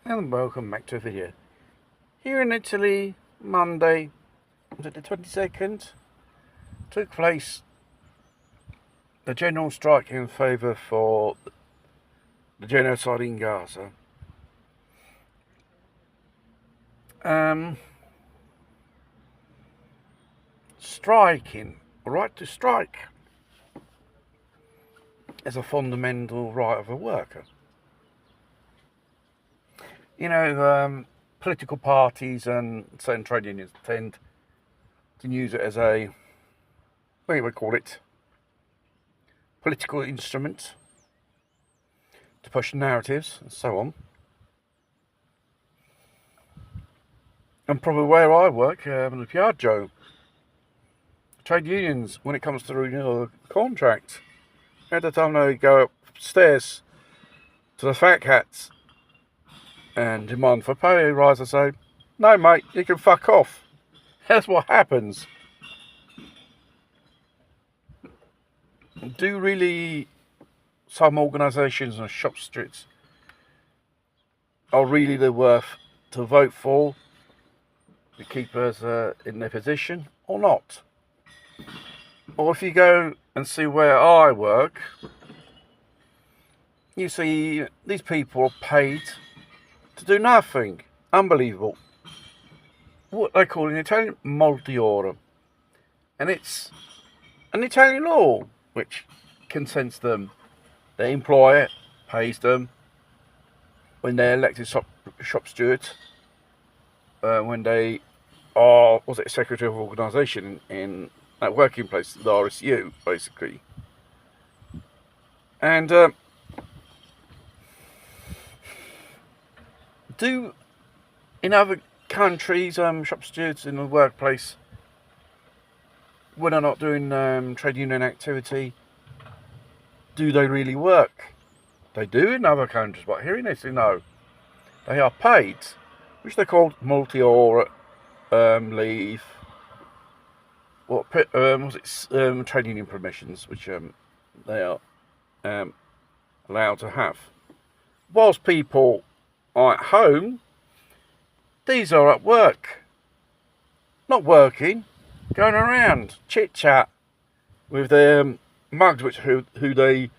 And welcome back to a video. Here in Italy, Monday, was it the 22nd, took place the general strike in favour for the genocide in Gaza. Striking, right to strike, is a fundamental right of a worker. You know, political parties and certain trade unions tend to use it as a, what do we call it, political instrument to push narratives and so on. And probably where I work, in the Piaggio, trade unions, when it comes to renewal of the contract, at the time they go upstairs to the fat cats and demand for pay rise, I say, no mate, you can fuck off. That's what happens. Do really some organisations and shop streets are really the worth to vote for to keep us in their position or not? Or if you go and see where I work, you see these people are paid to do nothing. Unbelievable. What they call in Italian multi-ora. And it's an Italian law which consents them. The employer pays them when they're elected shop stewards, when they are, secretary of organisation in that working place, the RSU, basically. And do in other countries shop stewards in the workplace, when they're not doing trade union activity, do they really work? They do in other countries, but here in Italy, no. They are paid, which they're called multi-ora leave. Trade union permissions, which they are allowed to have. Whilst people are at home, these are at work, not working, going around chit chat with their mugs, who they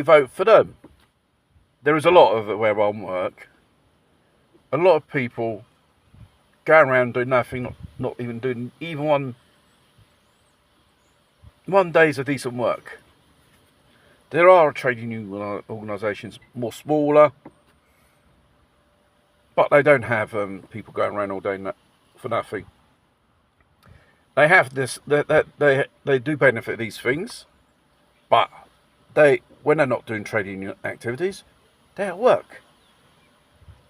vote for them. There is a lot of it where I work. A lot of people go around doing nothing, not even doing even one day's a decent work. There are trade union organisations more smaller, but they don't have people going around all day for nothing. They have this. They do benefit these things, but when they're not doing trade union activities, they're at work.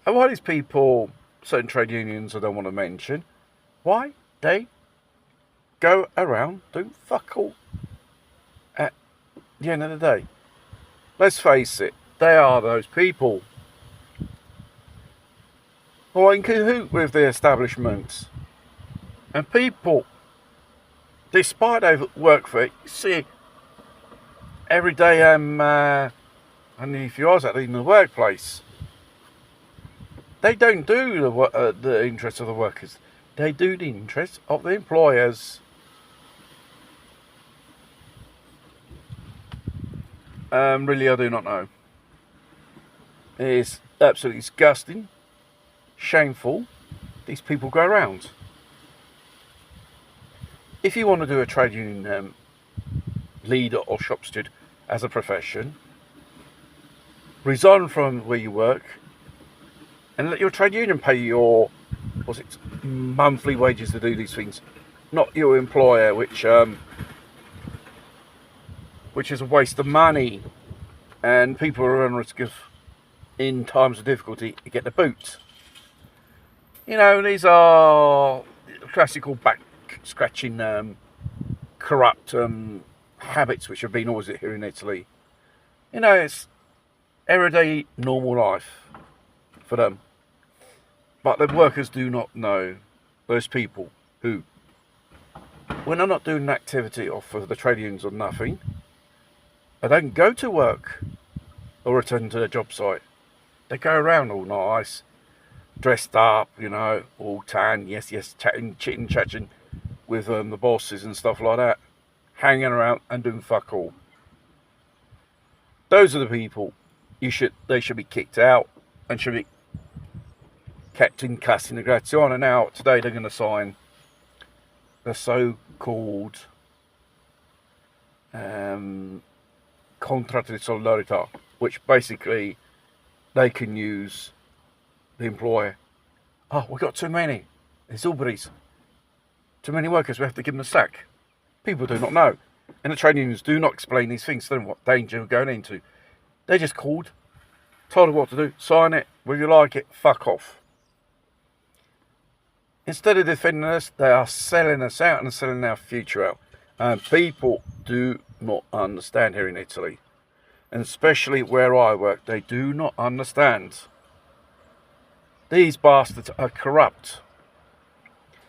And why these people, certain trade unions I don't want to mention, why they go around doing fuck all at the end of the day. Let's face it, they are those people who are in cahoot with the establishment. And people, despite they work for it, you see every day and if you are in the workplace, they don't do the interests of the workers. They do the interests of the employers. Really, I do not know. It is absolutely disgusting, shameful. These people go around. If you want to do a trade union leader or shop steward as a profession, resign from where you work and let your trade union pay your monthly wages to do these things, not your employer, which is a waste of money, and people are on risk of, in times of difficulty, to get the boot. You know, these are classical back scratching, corrupt habits which have been always here in Italy. You know, it's everyday normal life for them. But the workers do not know those people who, when they're not doing an activity or for the trade unions or nothing, They don't go to work or return to their job site. They go around all nice, dressed up, you know, all tan, yes, chatting, chatting with the bosses and stuff like that, hanging around and doing fuck all. Those are the people they should be kicked out and should be kept in cassa integrazione. Now, today they're going to sign the so-called contratto di solidarietà, which basically they can use the employer. Oh, we've got too many. There's Albury's. Too many workers, we have to give them a sack. People do not know. And the trade unions do not explain these things to them, what danger we're going into. They just called, told them what to do, sign it, whether you like it, fuck off. Instead of defending us, they are selling us out and selling our future out. And people do not understand here in Italy. And especially where I work, they do not understand. These bastards are corrupt.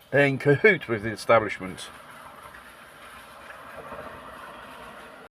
They're in cahoots with the establishment.